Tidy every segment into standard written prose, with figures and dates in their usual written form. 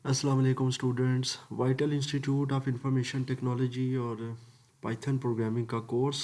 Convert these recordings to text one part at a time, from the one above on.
अस्सलाम वालेकुम students. Vital institute of information technology और पाइथन प्रोग्रामिंग का कोर्स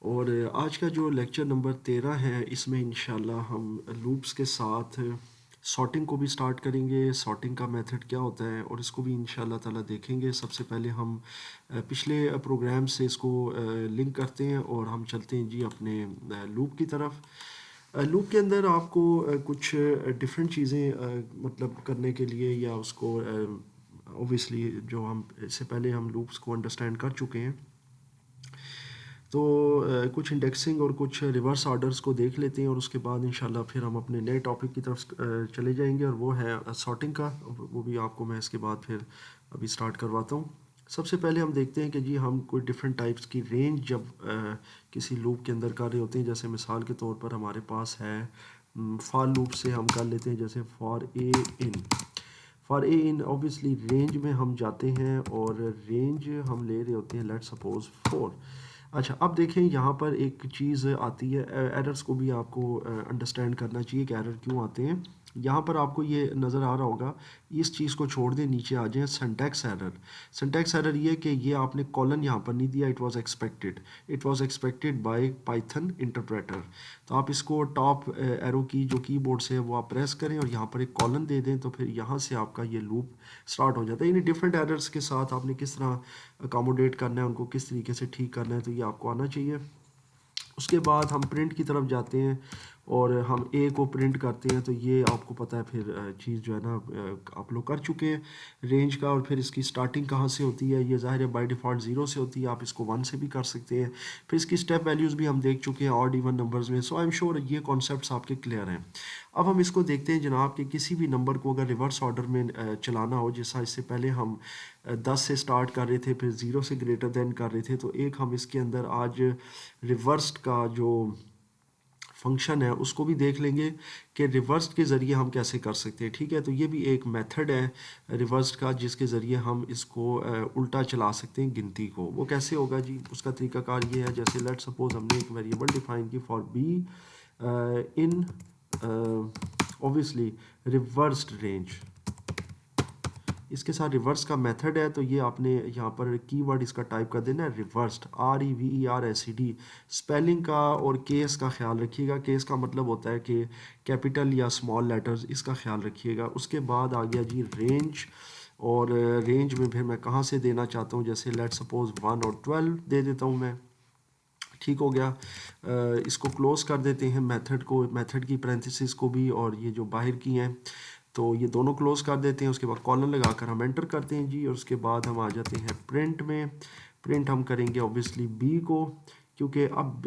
और आज का जो लेक्चर नंबर 13 है, इसमें इंशाल्लाह हम लूप्स के साथ सॉर्टिंग को भी स्टार्ट करेंगे। सॉर्टिंग का मेथड क्या होता है और इसको भी इंशाल्लाह ताला देखेंगे। सबसे पहले हम पिछले प्रोग्राम से इसको लिंक करते हैं और हम चलते हैं जी अपने लूप की तरफ। लूप के अंदर आपको कुछ डिफरेंट चीज़ें मतलब करने के लिए या उसको ऑब्वियसली जो हम इससे पहले हम लूप्स को अंडरस्टैंड कर चुके हैं, तो कुछ इंडेक्सिंग और कुछ रिवर्स ऑर्डर्स को देख लेते हैं और उसके बाद इंशाल्लाह फिर हम अपने नए टॉपिक की तरफ चले जाएंगे और वो है सॉर्टिंग का। वो भी आपको मैं इसके बाद फिर अभी स्टार्ट करवाता हूँ। सबसे पहले हम देखते हैं कि जी हम कोई डिफरेंट टाइप्स की रेंज जब किसी लूप के अंदर कर रहे होते हैं, जैसे मिसाल के तौर पर हमारे पास है फॉर लूप से हम कर लेते हैं जैसे for a in obviously range में हम जाते हैं और रेंज हम ले रहे होते हैं लेट्स सपोज 4। अच्छा, अब देखें यहाँ पर एक चीज़ आती है, एरर्स को भी आपको अंडरस्टैंड करना चाहिए कि एरर क्यों आते हैं। यहाँ पर आपको ये नज़र आ रहा होगा, इस चीज़ को छोड़ दें, नीचे आ जाए सिंटैक्स एरर। सिंटैक्स एरर ये कि ये आपने कॉलन यहाँ पर नहीं दिया, it was expected bye Python interpreter. तो आप इसको टॉप एरो की जो कीबोर्ड से है वो आप प्रेस करें और यहाँ पर एक कॉलन दे दें, तो फिर यहाँ से आपका ये लूप स्टार्ट हो जाता है। यानी डिफरेंट एरर्स के साथ आपने किस तरह अकोमोडेट करना है, उनको किस तरीके से ठीक करना है, तो ये आपको आना चाहिए। उसके बाद हम प्रिंट की तरफ जाते हैं और हम ए को प्रिंट करते हैं, तो ये आपको पता है फिर चीज़ जो है ना आप लोग कर चुके हैं रेंज का। और फिर इसकी स्टार्टिंग कहाँ से होती है, ये ज़ाहिर है बाय डिफ़ॉल्ट 0 से होती है, आप इसको 1 से भी कर सकते हैं। फिर इसकी स्टेप वैल्यूज़ भी हम देख चुके हैं ऑड इवन नंबर्स में। सो आई एम श्योर ये कॉन्सेप्ट्स आपके क्लियर हैं। अब हम इसको देखते हैं जनाब कि किसी भी नंबर को अगर रिवर्स ऑर्डर में चलाना हो, जैसा इससे पहले हम 10 से स्टार्ट कर रहे थे फिर 0 से ग्रेटर देन कर रहे थे, तो एक हम इसके अंदर आज रिवर्स्ड का जो फंक्शन है उसको भी देख लेंगे कि रिवर्स्ड के ज़रिए हम कैसे कर सकते हैं। ठीक है, तो ये भी एक मेथड है रिवर्स्ड का जिसके ज़रिए हम इसको उल्टा चला सकते हैं गिनती को। वो कैसे होगा जी, उसका तरीकाकार ये है, जैसे लेट सपोज हमने एक वेरिएबल डिफाइन की for be in obviously reversed range, इसके साथ रिवर्स का मेथड है, तो ये आपने यहाँ पर कीवर्ड इसका टाइप कर देना है रिवर्स्ड, REVERSED। स्पेलिंग का और केस का ख्याल रखिएगा। केस का मतलब होता है कि कैपिटल या स्मॉल लेटर्स, इसका ख्याल रखिएगा। उसके बाद आ गया जी रेंज, और रेंज में फिर मैं कहाँ से देना चाहता हूँ, जैसे लेट सपोज 1 और 12 दे देता हूँ मैं। ठीक हो गया। इसको क्लोज कर देते हैं मेथड को, मेथड की पैरेंथेसिस को भी और ये जो बाहर की हैं, तो ये दोनों क्लोज कर देते हैं। उसके बाद कॉलन लगाकर हम एंटर करते हैं जी, और उसके बाद हम आ जाते हैं प्रिंट में। प्रिंट हम करेंगे ऑब्वियसली बी को, क्योंकि अब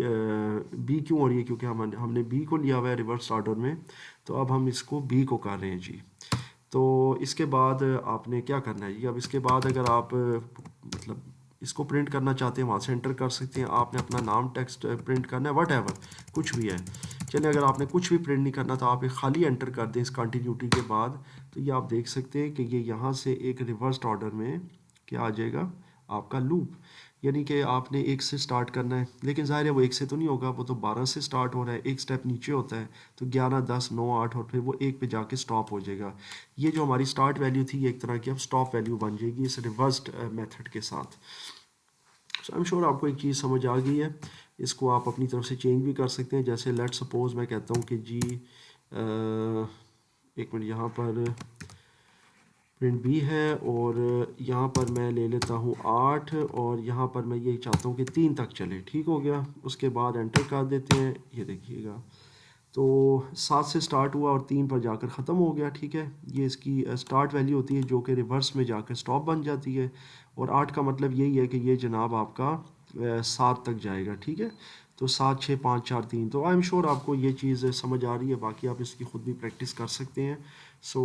बी क्यों हो रही है, क्योंकि हमने बी को लिया हुआ है रिवर्स ऑर्डर में, तो अब हम इसको बी को कर रहे हैं जी। तो इसके बाद आपने क्या करना है जी, अब इसके बाद अगर आप मतलब इसको प्रिंट करना चाहते हैं वहाँ से एंटर कर सकते हैं। आपने अपना नाम टेक्स्ट प्रिंट करना है, वट एवर कुछ भी है। चलिए, अगर आपने कुछ भी प्रिंट नहीं करना तो आप एक खाली एंटर कर दें इस कंटिन्यूटी के बाद, तो ये आप देख सकते हैं कि ये यहाँ से एक रिवर्स्ड ऑर्डर में क्या आ जाएगा आपका लूप। यानी कि आपने एक से स्टार्ट करना है, लेकिन ज़ाहिर है वो एक से तो नहीं होगा, वो तो 12 से स्टार्ट हो रहा है, एक स्टेप नीचे होता है, तो 11, 10, 9, 8 और फिर वो एक पे जाके स्टॉप हो जाएगा। ये जो हमारी स्टार्ट वैल्यू थी ये एक तरह की अब स्टॉप वैल्यू बन जाएगी इस रिवर्स्ड मेथड के साथ। सो आई एम श्योर आपको एक चीज़ समझ आ गई है। इसको आप अपनी तरफ से चेंज भी कर सकते हैं, जैसे लेट सपोज मैं कहता हूँ कि जी एक मिनट, यहाँ पर प्रिंट बी है और यहाँ पर मैं ले लेता हूँ 8 और यहाँ पर मैं ये चाहता हूँ कि 3 तक चले। ठीक हो गया। उसके बाद एंटर कर देते हैं, ये देखिएगा तो 7 से स्टार्ट हुआ और 3 पर जाकर ख़त्म हो गया। ठीक है, ये इसकी स्टार्ट वैल्यू होती है जो कि रिवर्स में जाकर स्टॉप बन जाती है। और 8 का मतलब यही है कि ये जनाब आपका 7 तक जाएगा। ठीक है, तो 7, 6, 5, 4, 3। तो आई एम श्योर आपको ये चीज़ समझ आ रही है, बाकी आप इसकी ख़ुद भी प्रैक्टिस कर सकते हैं। सो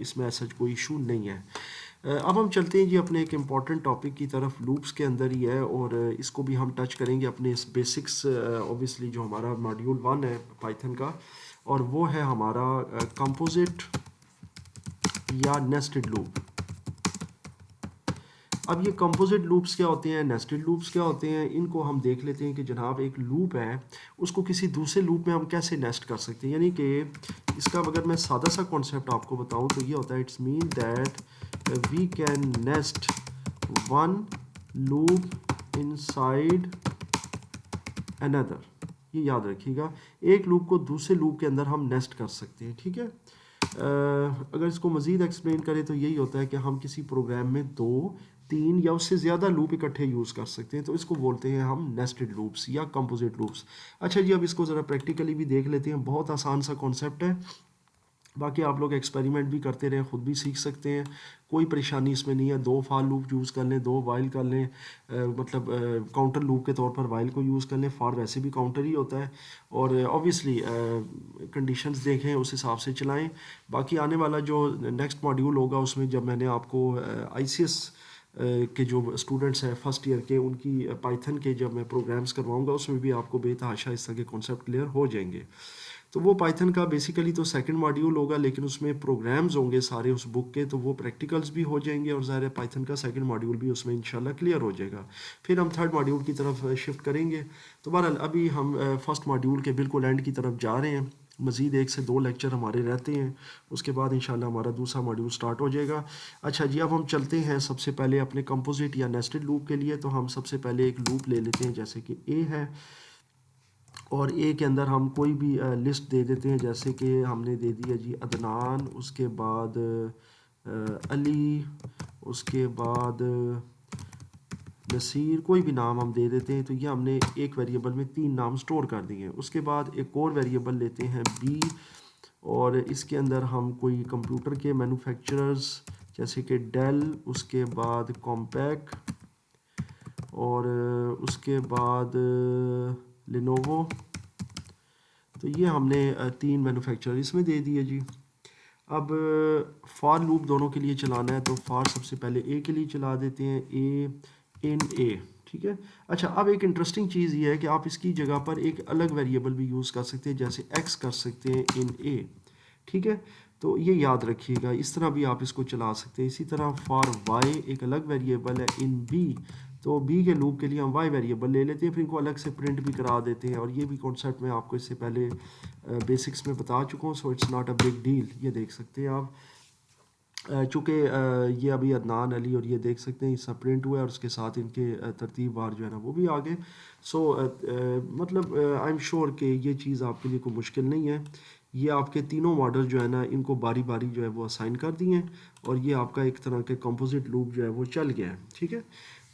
इसमें ऐसा कोई इशू नहीं है। अब हम चलते हैं जी अपने एक इम्पॉर्टेंट टॉपिक की तरफ, लूप्स के अंदर ही है, और इसको भी हम टच करेंगे अपने इस बेसिक्स ऑब्वियसली जो हमारा मॉड्यूल 1 है पाइथन का, और वो है हमारा कंपोजिट या नेस्टेड लूप। अब ये कंपोजिट लूप्स क्या होते हैं, नेस्टेड लूप्स क्या होते हैं, इनको हम देख लेते हैं कि जनाब एक लूप है उसको किसी दूसरे लूप में हम कैसे नेस्ट कर सकते हैं। यानी कि इसका अगर मैं सादा सा कॉन्सेप्ट आपको बताऊं तो ये होता है, it's mean that we can nest one loop inside another. ये याद रखिएगा, एक लूप को दूसरे लूप के अंदर हम नेस्ट कर सकते हैं, ठीक है। अगर इसको मज़ीद एक्सप्लेन करें तो यही होता है कि हम किसी प्रोग्राम में 2, 3 या उससे ज़्यादा लूप इकट्ठे यूज़ कर सकते हैं, तो इसको बोलते हैं हम नेस्टेड लूप्स या कंपोजिट लूप्स। अच्छा जी, अब इसको ज़रा प्रैक्टिकली भी देख लेते हैं। बहुत आसान सा कॉन्सेप्ट है, बाकी आप लोग एक्सपेरिमेंट भी करते रहें, ख़ुद भी सीख सकते हैं, कोई परेशानी इसमें नहीं है। 2 फॉर लूप यूज़ कर लें, 2 वाइल कर लें, मतलब काउंटर लूप के तौर पर वाइल को यूज़ कर लें। फॉर वैसे भी काउंटर ही होता है, और ऑब्वियसली कंडीशंस देखें उस हिसाब से चलाएं। बाकी आने वाला जो नेक्स्ट मॉड्यूल होगा उसमें जब मैंने आपको ICS के जो स्टूडेंट्स हैं फर्स्ट ईयर के, उनकी पाइथन के जब मैं प्रोग्राम्स करवाऊंगा उसमें भी आपको बेतहाशा इस तरह के कॉन्सेप्ट क्लियर हो जाएंगे। तो वो पाइथन का बेसिकली तो सेकंड मॉड्यूल होगा, लेकिन उसमें प्रोग्राम्स होंगे सारे उस बुक के, तो वो प्रैक्टिकल्स भी हो जाएंगे और ज़ाहिर है पाइथन का सेकंड मॉड्यूल भी उसमें इंशाल्लाह क्लियर हो जाएगा। फिर हम थर्ड मॉड्यूल की तरफ शिफ्ट करेंगे। तो बहरहाल अभी हम फर्स्ट मॉड्यूल के बिल्कुल एंड की तरफ जा रहे हैं, मज़ीद 1 से 2 लेक्चर हमारे रहते हैं, उसके बाद इंशाल्लाह हमारा दूसरा मॉड्यूल स्टार्ट हो जाएगा। अच्छा जी, अब हम चलते हैं सबसे पहले अपने कंपोजिट या नेस्टेड लूप के लिए। तो हम सबसे पहले एक लूप ले लेते हैं, जैसे कि ए है, और ए के अंदर हम कोई भी लिस्ट दे देते हैं, जैसे कि हमने दे दिया जी अदनान, उसके बाद अली, उसके बाद नसीर, कोई भी नाम हम दे देते हैं। तो ये हमने एक वेरिएबल में 3 नाम स्टोर कर दिए हैं। उसके बाद एक और वेरिएबल लेते हैं बी, और इसके अंदर हम कोई कंप्यूटर के मैन्युफैक्चरर्स जैसे कि डेल, उसके बाद कॉम्पैक, और उसके बाद लिनोवो, तो ये हमने 3 मैन्युफैक्चरर इसमें दे दिए जी। अब फॉर लूप दोनों के लिए चलाना है, तो फॉर सबसे पहले ए के लिए चला देते हैं, ए इन ए, ठीक है। अच्छा, अब एक इंटरेस्टिंग चीज़ ये है कि आप इसकी जगह पर एक अलग वेरिएबल भी यूज़ कर सकते हैं, जैसे एक्स कर सकते हैं इन ए, ठीक है। तो ये याद रखिएगा, इस तरह भी आप इसको चला सकते हैं। इसी तरह फॉर वाई एक अलग वेरिएबल है इन बी, तो बी के लूप के लिए हम वाई वेरिएबल ले लेते हैं, फिर इनको अलग से प्रिंट भी करा देते हैं। और ये भी कॉन्सेप्ट मैं आपको इससे पहले बेसिक्स में बता चुका हूँ, so it's not a big deal. ये देख सकते हैं आप, चूँकि ये अभी अदनान, अली, और ये देख सकते हैं इसका प्रिंट हुआ है, और उसके साथ इनके तरतीब वार जो है ना वो भी आ गए। सो मतलब आई एम श्योर कि ये चीज़ आपके लिए कोई मुश्किल नहीं है। ये आपके तीनों मॉडल जो है ना इनको बारी बारी जो है वो असाइन कर दिए हैं, और ये आपका एक तरह के कंपोजिट लूप जो है वो चल गया है, ठीक है।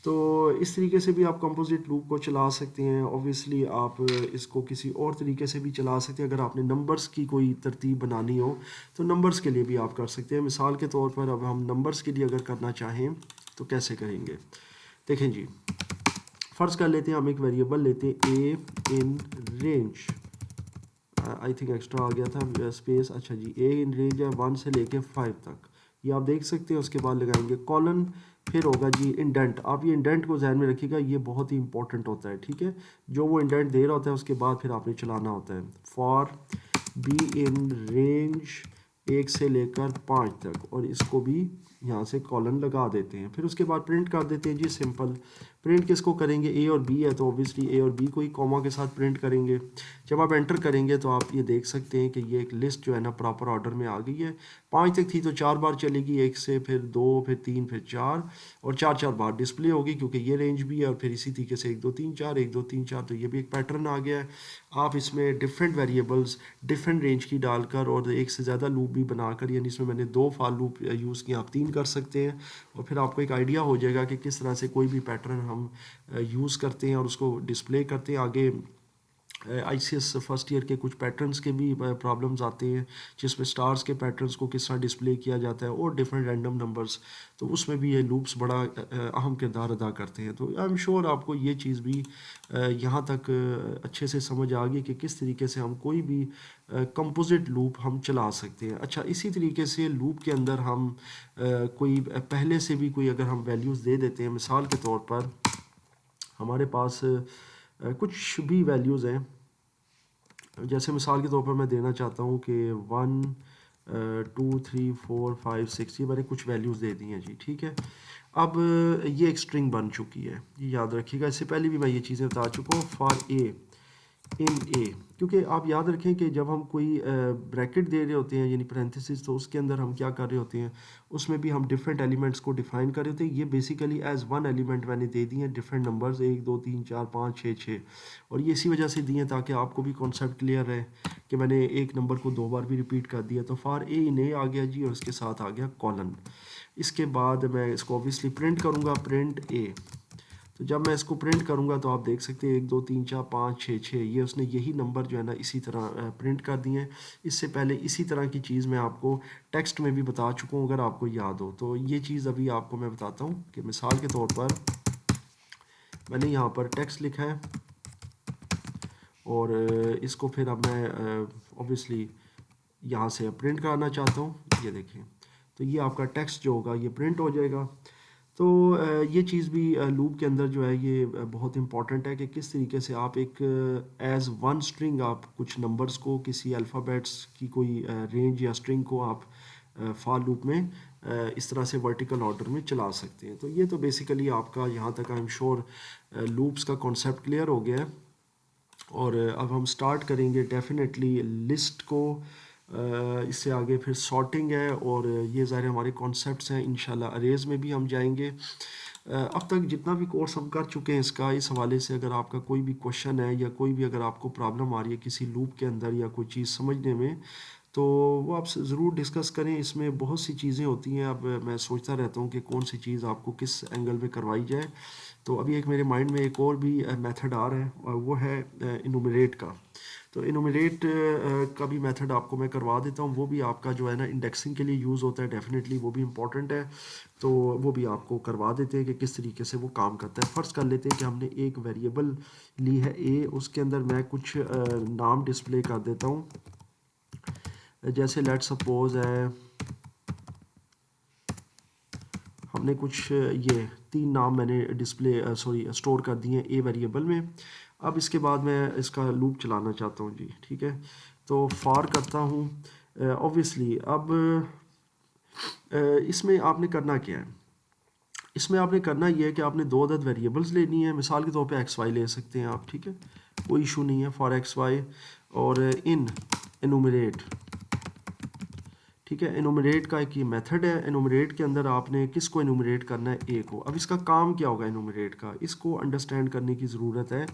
तो इस तरीके से भी आप कंपोजिट लूप को चला सकते हैं। ऑब्वियसली आप इसको किसी और तरीके से भी चला सकते हैं। अगर आपने नंबर्स की कोई तरतीब बनानी हो तो नंबर्स के लिए भी आप कर सकते हैं। मिसाल के तौर पर अब हम नंबर्स के लिए अगर करना चाहें तो कैसे करेंगे, देखें जी। फ़र्ज़ कर लेते हैं हम एक वेरिएबल लेते हैं A in range, I think extra आ गया था स्पेस। अच्छा जी, ए इन रेंज है 1 से लेके 5 तक, ये आप देख सकते हैं। उसके बाद लगाएंगे कॉलन, फिर होगा जी इंडेंट। आप ये इंडेंट को ध्यान में रखिएगा, ये बहुत ही इंपॉर्टेंट होता है, ठीक है। जो वो इंडेंट दे रहा होता है उसके बाद फिर आपने चलाना होता है। फॉर बी इन रेंज 1 से लेकर 5 तक, और इसको भी यहाँ से कॉलन लगा देते हैं। फिर उसके बाद प्रिंट कर देते हैं जी, सिंपल। प्रिंट किसको करेंगे, ए और बी है तो ऑब्वियसली ए और बी को ही कॉमा के साथ प्रिंट करेंगे। जब आप एंटर करेंगे तो आप ये देख सकते हैं कि ये एक लिस्ट जो है ना प्रॉपर ऑर्डर में आ गई है। 5 तक थी तो 4 बार चलेगी, 1 से फिर 2 फिर 3 फिर 4, और 4 बार डिस्प्ले होगी क्योंकि ये रेंज भी है। और फिर इसी तरीके से 1 2 3 4 1 2 3 4, तो ये भी एक पैटर्न आ गया है। आप इसमें डिफरेंट वेरिएबल्स डिफरेंट रेंज की डालकर और एक से ज़्यादा लूप भी बनाकर, यानी इसमें मैंने 2 फॉर लूप यूज़ किए, आप 3 कर सकते हैं। और फिर आपको एक आइडिया हो जाएगा कि किस तरह से कोई भी पैटर्न हम यूज़ करते हैं और उसको डिस्प्ले करते हैं। आगे ICS फर्स्ट ईयर के कुछ पैटर्न्स के भी प्रॉब्लम्स आते हैं, जिसमें स्टार्स के पैटर्न्स को किस तरह डिस्प्ले किया जाता है, और डिफरेंट रैंडम नंबर्स, तो उसमें भी ये लूप्स बड़ा अहम किरदार अदा करते हैं। तो आई एम श्योर आपको ये चीज़ भी यहाँ तक अच्छे से समझ आ गई कि किस तरीके से हम कोई भी कंपोजिट लूप हम चला सकते हैं। अच्छा, इसी तरीके से लूप के अंदर हम कोई पहले से भी कोई अगर हम वैल्यूज़ दे देते हैं, मिसाल के तौर पर हमारे पास कुछ भी वैल्यूज़ हैं, जैसे मिसाल के तौर पर मैं देना चाहता हूँ कि 1 2 3 4 5 6, ये मैंने कुछ वैल्यूज़ दे दी हैं जी, ठीक है। अब ये एक स्ट्रिंग बन चुकी है, ये याद रखिएगा, इससे पहले भी मैं ये चीज़ें बता चुका हूँ। फॉर ए इन ए, क्योंकि आप याद रखें कि जब हम कोई ब्रैकेट दे रहे होते हैं यानी पैरेंथेसिस, तो उसके अंदर हम क्या कर रहे होते हैं, उसमें भी हम डिफरेंट एलिमेंट्स को डिफाइन कर रहे होते हैं। ये बेसिकली एज वन एलिमेंट मैंने दे दिए हैं डिफरेंट नंबर्स, 1 2 3 4 5 6 6, और ये इसी वजह से दिए हैं ताकि आपको भी कॉन्सेप्ट क्लियर रहे कि मैंने एक नंबर को 2 बार भी रिपीट कर दिया। तो फॉर ए इन ए आ गया जी, और इसके साथ आ गया कॉलन। इसके बाद मैं इसको ऑब्वियसली प्रिंट करूँगा, प्रिंट ए। तो जब मैं इसको प्रिंट करूंगा तो आप देख सकते हैं 1 2 3 4 5 6 6, ये उसने यही नंबर जो है ना इसी तरह प्रिंट कर दिए हैं। इससे पहले इसी तरह की चीज़ मैं आपको टेक्स्ट में भी बता चुका हूँ, अगर आपको याद हो तो। ये चीज़ अभी आपको मैं बताता हूँ कि मिसाल के तौर पर मैंने यहाँ पर टेक्स्ट लिखा है, और इसको फिर अब मैं ऑब्वियसली यहाँ से प्रिंट कराना चाहता हूँ। ये देखें, तो ये आपका टेक्स्ट जो होगा ये प्रिंट हो जाएगा। तो ये चीज़ भी लूप के अंदर जो है ये बहुत इंपॉर्टेंट है कि किस तरीके से आप एक एज वन स्ट्रिंग आप कुछ नंबर्स को, किसी अल्फ़ाबेट्स की कोई रेंज या स्ट्रिंग को आप फॉर लूप में इस तरह से वर्टिकल ऑर्डर में चला सकते हैं। तो ये तो बेसिकली आपका यहाँ तक आई एम श्योर लूप्स का कॉन्सेप्ट क्लियर हो गया है। और अब हम स्टार्ट करेंगे डेफिनेटली लिस्ट को, इससे आगे फिर सॉर्टिंग है, और ये ज़ाहिर हमारे कॉन्सेप्ट्स हैं। इंशाल्लाह अरेज में भी हम जाएंगे। अब तक जितना भी कोर्स हम कर चुके हैं इसका, इस हवाले से अगर आपका कोई भी क्वेश्चन है या कोई भी अगर आपको प्रॉब्लम आ रही है किसी लूप के अंदर या कोई चीज़ समझने में, तो वो आप ज़रूर डिस्कस करें। इसमें बहुत सी चीज़ें होती हैं, अब मैं सोचता रहता हूँ कि कौन सी चीज़ आपको किस एंगल में करवाई जाए। तो अभी एक मेरे माइंड में एक और भी मेथड आ रहा है, और वो है इनुमरेट का। तो इनुमरेट का भी मेथड आपको मैं करवा देता हूँ। वो भी आपका जो है ना इंडेक्सिंग के लिए यूज़ होता है, डेफिनेटली वो भी इम्पॉर्टेंट है। तो वो भी आपको करवा देते हैं कि किस तरीके से वो काम करता है। फ़र्ज़ कर लेते हैं कि हमने एक वेरिएबल ली है ए, उसके अंदर मैं कुछ नाम डिस्प्ले कर देता हूँ। जैसे लेट सपोज है हमने कुछ ये 3 नाम मैंने डिस्प्ले स्टोर कर दिए हैं ए वेरिएबल में। अब इसके बाद मैं इसका लूप चलाना चाहता हूँ जी, ठीक है। तो फॉर करता हूँ ऑब्वियसली। अब इसमें आपने करना क्या है, इसमें आपने करना ये है कि आपने 2 अदद वेरिएबल्स लेनी है। मिसाल के तौर पे एक्स वाई ले सकते हैं आप, ठीक है, कोई इशू नहीं है। फॉर एक्स वाई और इन एनुमरेट, ठीक है। एनुमरेट का एक ये मेथड है। एनुमरेट के अंदर आपने किसको एनुमरेट करना है, ए को। अब इसका काम क्या होगा एनुमरेट का, इसको अंडरस्टैंड करने की ज़रूरत है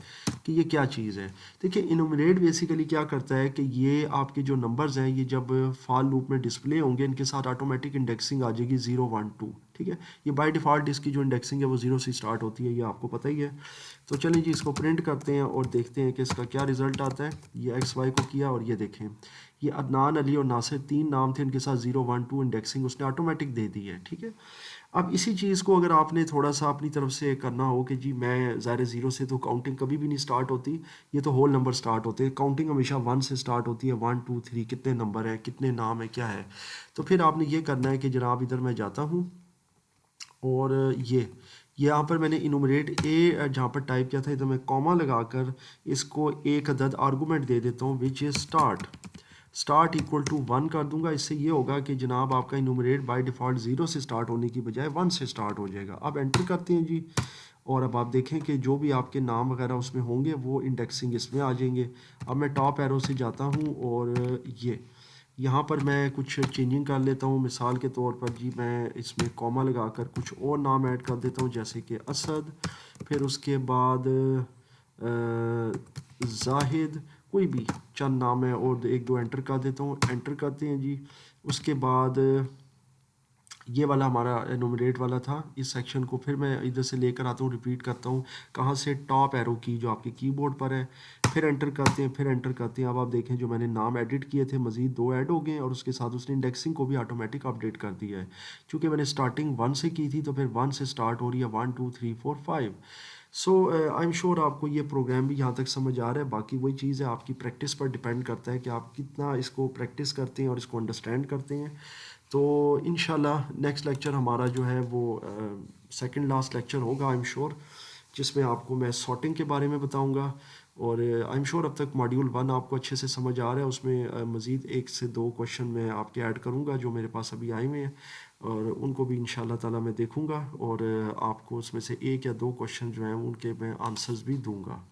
कि ये क्या चीज़ है। देखिए एनुमरेट बेसिकली क्या करता है कि ये आपके जो नंबर्स हैं ये जब फॉर लूप में डिस्प्ले होंगे, इनके साथ ऑटोमेटिक इंडेक्सिंग आ जाएगी 0 1 2, ठीक है। ये बाय डिफ़ॉल्ट इसकी जो इंडेक्सिंग है वो 0 से स्टार्ट होती है, ये आपको पता ही है। तो चलिए जी इसको प्रिंट करते हैं और देखते हैं कि इसका क्या रिज़ल्ट आता है। ये एक्स वाई को किया, और ये देखें ये अदनान, अली और नासिर 3 नाम थे, इनके साथ 0 1 2 इंडेक्सिंग उसने ऑटोमेटिक दे दी है, ठीक है। अब इसी चीज़ को अगर आपने थोड़ा सा अपनी तरफ से करना हो कि जी मैं ज़ाहिर 0 से तो काउंटिंग कभी भी नहीं स्टार्ट होती, ये तो होल नंबर स्टार्ट होते हैं। काउंटिंग हमेशा 1 से स्टार्ट होती है, 1 2 3 कितने नंबर हैं, कितने नाम है, क्या है। तो फिर आपने ये करना है कि जनाब इधर मैं जाता हूँ, और ये यहाँ पर मैंने इनुमरेट ए जहाँ पर टाइप किया था, इधर मैं कॉमा लगाकर इसको एक अदद आर्गूमेंट दे देता हूँ which is start equal to 1 कर दूंगा। इससे ये होगा कि जनाब आपका इनुमरेट बाय डिफ़ॉल्ट 0 से स्टार्ट होने की बजाय 1 से स्टार्ट हो जाएगा। अब एंटर करते हैं जी, और अब आप देखें कि जो भी आपके नाम वगैरह उसमें होंगे वो इंडेक्सिंग इसमें आ जाएंगे। अब मैं टॉप एरो से जाता हूँ, और ये यहाँ पर मैं कुछ चेंजिंग कर लेता हूँ। मिसाल के तौर पर जी मैं इसमें कॉमा लगाकर कुछ और नाम ऐड कर देता हूँ, जैसे कि असद, फिर उसके बाद जाहिद, कोई भी चंद नाम है, और 1 2 एंटर कर देता हूँ। एंटर करते हैं जी। उसके बाद ये वाला हमारा एनुमरेट वाला था। इस सेक्शन को फिर मैं इधर से लेकर आता हूँ, रिपीट करता हूँ कहाँ से, टॉप एरो की जो आपके कीबोर्ड पर है। फिर एंटर करते हैं, फिर एंटर करते हैं। अब आप देखें जो मैंने नाम एडिट किए थे मज़ीद 2 ऐड हो गए, और उसके साथ उसने इंडेक्सिंग को भी ऑटोमेटिक अपडेट कर दिया है। चूँकि मैंने स्टार्टिंग 1 से की थी तो फिर 1 से स्टार्ट हो रही है, 1 2 3 4 5। सो आई एम श्योर आपको ये प्रोग्राम भी यहाँ तक समझ आ रहा है। बाकी वही चीज़ है, आपकी प्रैक्टिस पर डिपेंड करता है कि आप कितना इसको प्रैक्टिस करते हैं और इसको अंडरस्टैंड करते हैं। तो इंशाल्लाह नेक्स्ट लेक्चर हमारा जो है वो सेकंड लास्ट लेक्चर होगा आई एम श्योर, जिसमें आपको मैं सॉर्टिंग के बारे में बताऊंगा। और आई एम श्योर अब तक मॉड्यूल 1 आपको अच्छे से समझ आ रहा है। उसमें मज़ीद 1 से 2 क्वेश्चन मैं आपके ऐड करूँगा जो मेरे पास अभी आए हुए हैं, और उनको भी इंशाल्लाह ताला मैं देखूँगा, और आपको उसमें से 1 या 2 क्वेश्चन जो हैं उनके मैं आंसर्स भी दूँगा।